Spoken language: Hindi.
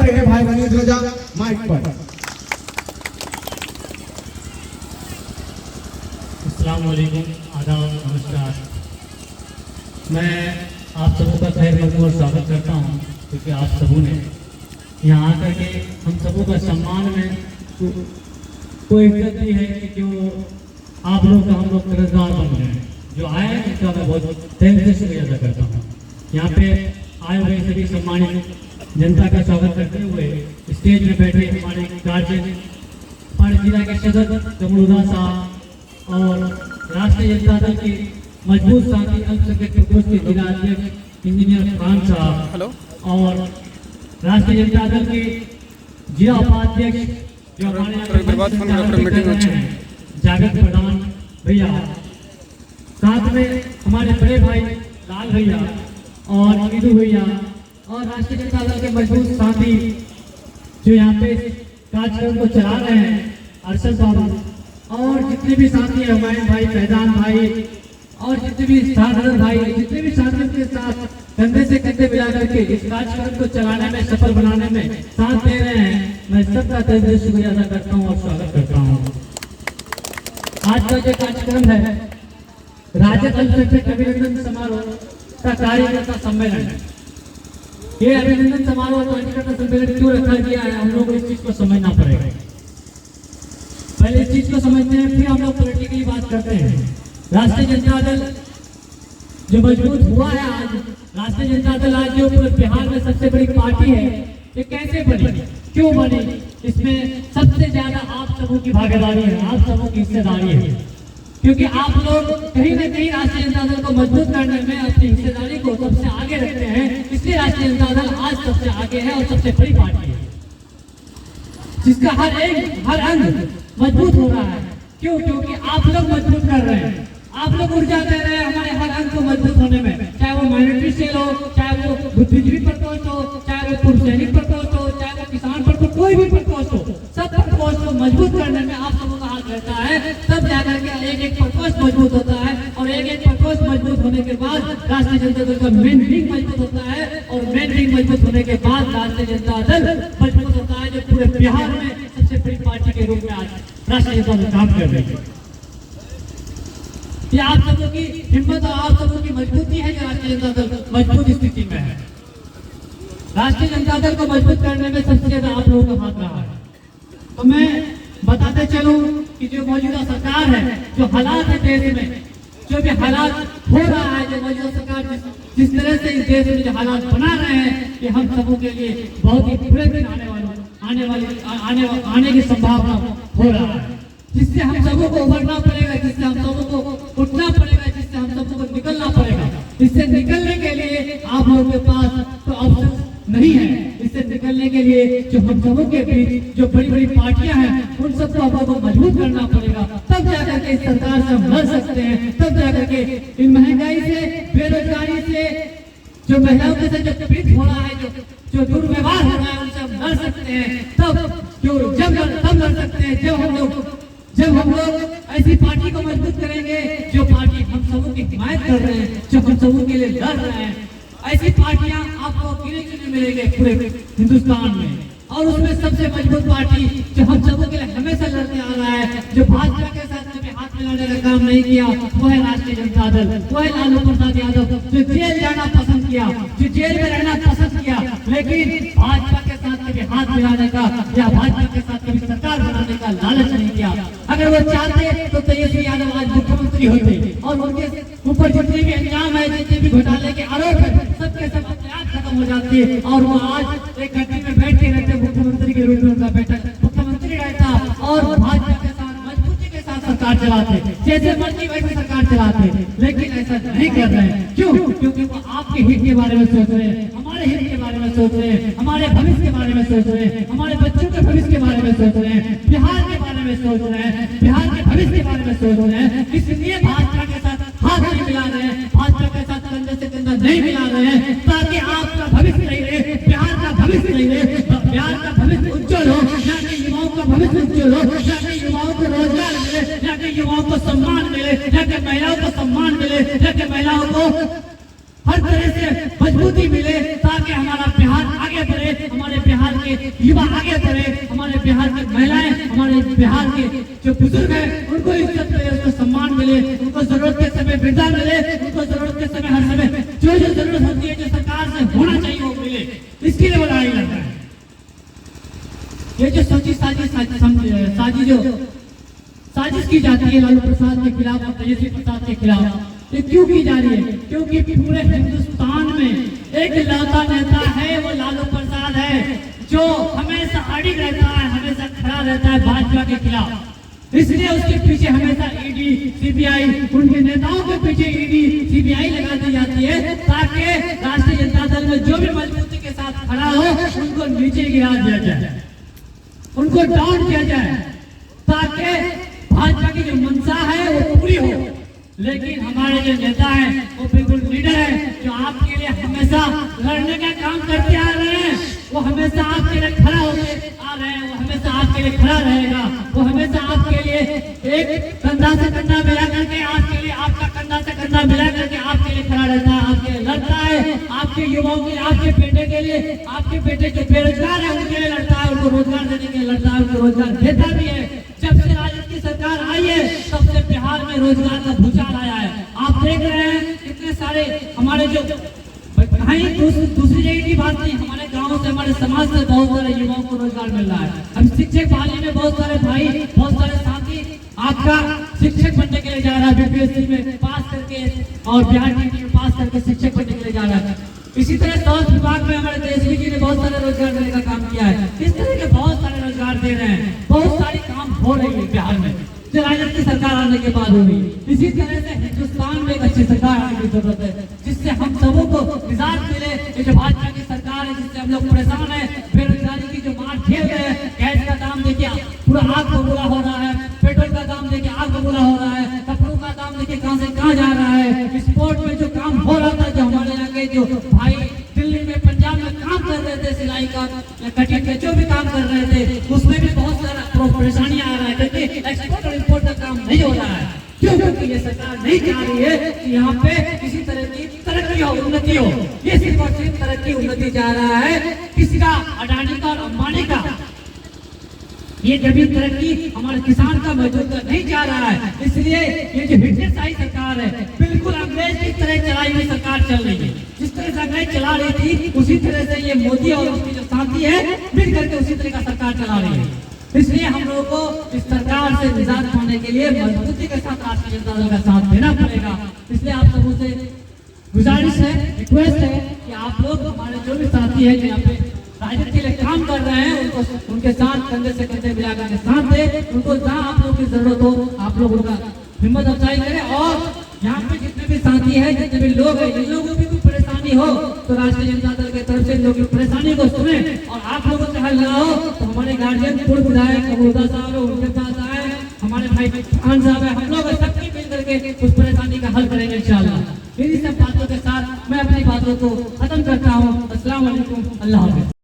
पर है भाई वनीज रजा माइक पर। अस्सलाम वालेकुम, आदाब, नमस्कार। मैं आप सबों का खैर मकबूल और स्वागत करता हूँ, क्योंकि आप सबों ने यहाँ आकर के हम सबों का सम्मान में कोई इज्जत दी है कि जो आप लोग का हम लोग कर्जदार बन गए हैं। जो आए हैं उनका मैं बहुत दिल से शुक्रिया अदा करता हूँ। यहाँ पे आए हुए सभी सम्मानित जनता का स्वागत करते हुए स्टेज में बैठे हमारे गार्जियन, हमारे जिला के सदर कमरुद्दीन साहब और राष्ट्रीय जनता दल के मजबूत साथी अल्पसंख्यक प्रकोष्ठ के जिला अध्यक्ष इंजीनियर खान साहब और राष्ट्रीय जनता दल के जिला उपाध्यक्ष जो हमारे जागृत प्रधान भैया, साथ में हमारे बड़े भाई लाल भैया और ईदू भैया और राष्ट्रीय जनता दल के मजबूत साथी जो यहाँ पे कार्यक्रम को चला रहे हैं, अरशद बाबू और जितने भी साथी हैं, हुमायूं भाई, फैजान भाई और जितने भी साधारण भाई, जितने भी साथियों के साथ कंधे से कंधे मिला करके इस कार्यक्रम को चलाने में, सफल बनाने में साथ दे रहे हैं, मैं सबका तहे दिल से शुक्रिया अदा करता हूँ और स्वागत करता हूँ। आज का जो कार्यक्रम है राज्य अल्पसंख्यक अभिनंदन समारोह का कार्यकर्ता सम्मेलन है। ये अभिनंदन समारोह कार्यकर्ता सम्मेलन क्यों रखा गया है, हम लोग इस चीज को समझना पड़ेगा। पहले इस चीज को समझते हैं, फिर हम लोग पॉलिटिकली बात करते हैं। राष्ट्रीय जनता दल जो मजबूत हुआ है आज, राष्ट्रीय जनता दल आज जो पूरे बिहार में सबसे बड़ी पार्टी है, ये कैसे बनी, क्यों बनी, इसमें सबसे ज्यादा आप सबों की भागीदारी है, आप सबों की हिस्सेदारी है। क्योंकि आप लोग कहीं ना कहीं राष्ट्रीय जनता दल को मजबूत करने में अपनी हिस्सेदारी को सबसे आगे रखते हैं, इसलिए राष्ट्रीय जनता दल आज सबसे आगे है और सबसे बड़ी पार्टी है, जिसका हर अंग मजबूत हो रहा है। क्यों? क्योंकि आप लोग मजबूत कर रहे हैं, आप लोग ऊर्जा दे रहे हैं हमारे हर अंग को मजबूत होने में, चाहे वो माइनॉरिटी सेल हो, चाहे वो बुद्धिजीवी प्रकोष्ठ हो, चाहे वो पूर्व सैनिक प्रकोष्ठ हो, चाहे वो किसान प्रकोष्ठ, कोई भी प्रकोष्ठ हो, सब प्रकोष्ठ को मजबूत करने में आप सबों का हाथ रहता है। तब जाकर के एक एक प्रकोष्ठ मजबूत होता है और एक एक प्रकोष्ठ मजबूत होने के बाद राष्ट्रीय जनता दल का मेन विंग मजबूत होता है और मेन विंग मजबूत होने के बाद राष्ट्रीय जनता दल मजबूत होता है, जो पूरे बिहार में सबसे बड़ी पार्टी के रूप में आज राष्ट्रीय जनता दल काम कर रही है। ये आप सबों की हिम्मत और आप सबों की मजबूती है जो राष्ट्रीय जनता दल मजबूत स्थिति में है। राष्ट्रीय जनता दल को मजबूत करने में सबसे ज्यादा आप लोगों का हाथ रहा है। तो मैं बताते चलूं कि जो मौजूदा सरकार है, जो हालात है देश में, जो भी हालात हो रहा है, जो मौजूदा सरकार जिस तरह से इस देश में जो हालात बना रहे हैं, कि हम सबों के लिए बहुत ही बुरे दिन आने की संभावना हो रहा है, जिससे हम सबों को उभरना पड़ेगा, जिससे हम सबों को उठना पड़ेगा, जिससे हम सबों को निकलना पड़ेगा। इससे निकलने के लिए आप लोगों के पास तो ऑप्शन नहीं है। इससे निकलने के लिए जो हम सबों के बीच जो बड़ी बड़ी पार्टियां हैं, उन सबको हम लोगों को मजबूत करना पड़ेगा, तब जाकर के इस सरकार से हम लड़ सकते हैं, तब जाकर के इन महंगाई से, बेरोजगारी से, जो महिलाओं के साथ जो पीड़ित हो रहा है, जो दुर्व्यवहार हो रहा है, उनसे हम लड़ सकते हैं। तब लड़ सकते हैं जब हम लोग ऐसी पार्टी को मजबूत करेंगे, जो पार्टी हम सबों की हिमायत कर रहे हैं, जो हम सबों के लिए लड़ रहे हैं। ऐसी पार्टियां आपको गिने मिलेंगे पूरे हिंदुस्तान में, और उसमें सबसे मजबूत पार्टी जो हम सबों के लिए हमेशा लड़ते आ रहा है, जो भाजपा के साथ कभी हाथ मिलाने का काम नहीं किया, वो है राष्ट्रीय जनता दल, वो है लालू प्रसाद यादव, जो जेल जाना पसंद किया, जो जेल में रहना पसंद किया, लेकिन भाजपा के साथ कभी हाथ मिलाने का या भाजपा के साथ कभी सरकार बनाने का लालच नहीं किया। अगर वो चाहते तो तेजस्वी यादव आज मुख्यमंत्री होते और उनके ऊपर जितने भी अंजाम है, जितने भी घोटाले के आरोप है, सबके सब अपने आप खत्म हो जाती है और वो आज एक घंटे में बैठते रहते मुख्यमंत्री के रूप में उनका बेटा मुख्यमंत्री रहता और भाजपा के साथ मजबूती के साथ सरकार चलाते, जैसे मर्जी वैसे सरकार चलाते। लेकिन ऐसा नहीं कर रहे हैं। क्यों? क्योंकि वो आपके हित के बारे में सोच रहे हैं, हमारे हित के बारे में सोच रहे हैं, हमारे भविष्य के बारे में सोच रहे हैं, हमारे बच्चों के भविष्य के बारे में सोच रहे हैं, बिहार के बारे में सोच रहे हैं, बिहार के भविष्य के बारे में सोच रहे हैं। इसलिए भाजपा के साथ हाथ नहीं मिला रहे हैं, भाजपा के साथ कंधे से कंधा नहीं मिला रहे हैं, ताकि आपका भविष्य नहीं रहे, बिहार का भविष्य नहीं रहे, बिहार का भविष्य उज्जवल हो, यहाँ के युवाओं का भविष्य उज्जवल हो, यहाँ के युवाओं को रोजगार मिले, यहाँ के युवाओं को सम्मान मिले, यहाँ के महिलाओं को सम्मान मिले, यहाँ के महिलाओं को हर तरह से मजबूती मिले, ताकि हमारा बिहार आगे बढ़े, हमारे बिहार के युवा आगे बढ़े, हमारे बिहार की महिलाएं, हमारे बिहार के जो बुजुर्ग हैं उनको इज्जत मिले, उनको सम्मान मिले, उनको जरूरत के समय वृद्धा मिले, उनको जरूरत के समय हर समय जो जो जरूरत होती है, जो सरकार से होना चाहिए वो मिले। इसके लिए वो लड़ाई लड़ रहा है। ये जो साजिश की जाती है लालू प्रसाद के खिलाफ और तेजस्वी प्रसाद के खिलाफ, ये क्यों की जा रही है? क्योंकि पूरे हिंदुस्तान में एक लौता नेता है, वो लालू प्रसाद है, जो हमेशा अड़िग रहता है, हमेशा खड़ा रहता है भाजपा के खिलाफ। इसलिए उसके पीछे हमेशा ईडी, सीबीआई, उनके नेताओं के पीछे ईडी, सीबीआई लगा दी जाती है, ताकि राष्ट्रीय जनता दल में जो भी मजबूती के साथ खड़ा हो उनको नीचे गिरा दिया जाए, उनको डाउन किया जाए, ताकि भाजपा की जो मंशा है वो पूरी हो। लेकिन हमारे जो नेता हैं वो बिल्कुल लीडर है, जो आपके लिए हमेशा लड़ने का काम करते आ रहे हैं, वो हमेशा आपके लिए खड़ा होके आ रहे हैं, वो हमेशा आपके लिए खड़ा रहेगा, वो हमेशा आपके लिए एक कंधा से कंधा मिला करके आपके लिए, आपका कंधा से कंधा मिला करके आपके लिए खड़ा रहता है, आपके लिए लड़ता है, आपके युवाओं के, आपके बेटे के लिए, आपके बेटे जो बेरोजगार है उनके लिए लड़ता है, उनको रोजगार देने के लिए लड़ता है, उनको रोजगार देता भी है। जब से राजद की सरकार आई है तब से बिहार में रोजगार का भूचाल आया है। आप देख रहे हैं कितने सारे हमारे जो दूसरी जगह की बात नहीं, हमारे गांव से, हमारे समाज से बहुत सारे युवाओं को रोजगार मिल रहा है। हम शिक्षक बहाली में बहुत सारे भाई, बहुत सारे साथी आपका शिक्षक बनने के लिए जा रहा है, बीपीएससी में पास करके और बिहार टीटी में पास करके शिक्षक बनने के लिए जा रहा है। इसी तरह स्वास्थ्य विभाग में हमारे तेजस्वी जी ने बहुत सारे रोजगार देने का काम किया है। इस तरह के बहुत सारे रोजगार दे रहे हैं, बहुत सारी काम हो रही है बिहार में, जो राजद की सरकार आने के बाद हुई। इसी तरह से हिंदुस्तान में एक अच्छी सरकार आने की जरूरत है, जिससे हम सबों को निजात मिले। ये जो भाजपा की सरकार है जिससे हम लोग परेशान है, बेरोजगारी की जो मार झेल रहे हैं, गैस का दाम देखिए पूरा आग बबूला हो रहा है, पेट्रोल का दाम देखिए आग बबूला हो रहा है, कपड़ों का दाम देखिए कहां से कहां जा रहा है। स्पोर्ट में जो काम हो रहा था, जो हमारे यहाँ के जो भाई दिल्ली में, पंजाब में काम कर रहे थे, सिलाई का या कटिंग का जो भी काम कर रहे थे, उसमें भी बहुत सारा परेशानी आ रहा है, क्योंकि एक्सपोर्ट और इम्पोर्ट का काम नहीं हो रहा है। क्यों? क्योंकि ये सरकार नहीं चाह रही है कि यहाँ पे किसी तरह की तरक्की हो, उन्नति हो। ये सिर्फ और सिर्फ तरक्की उन्नति चाह रहा है किसी का, अडानी का और अंबानी का। ये जमीन तरक्की हमारे किसान का, मजदूर का नहीं चाह रहा है। इसलिए ये जो हिटलरशाही सरकार है, बिल्कुल अंग्रेज की तरह चलाई हुई सरकार चल रही है। जिस तरह से अंग्रेज चला रही थी उसी तरह से ये मोदी और उसकी जो साथी है मिल करके उसी तरह का सरकार चला रही है। इसलिए हम लोगों को इस सरकार से निजात पाने के लिए मजबूती के साथ राष्ट्रीय जनता दल का साथ देना पड़ेगा। इसलिए आप सबों से गुजारिश है, रिक्वेस्ट है कि आप लोग, हमारे जो भी साथी है जो यहाँ पे राजद के लिए काम कर रहे हैं, उनको उनके साथ कंधे से कंधे मिलाकर के साथ दे, उनको जहाँ आप लोगों की जरूरत हो आप लोग उनका हिम्मत अफजाई करें। और यहाँ पे जितने भी साथी हैं, जितने भी लोग हैं, जिन लोगों की कोई परेशानी हो तो राष्ट्रीय जनता दल की तरफ से इन लोगों की परेशानी को सुने और आप लोगों से हल ना हो तो हमारे गार्जियन पूर्व विधायक कबूदा साहब है, उनके पास आए, हमारे भाई खान साहब है, हम लोग सबकी मिल करके उस परेशानी का हल करेंगे इंशाल्लाह। मेरी सब बातों के साथ मैं अपनी बातों को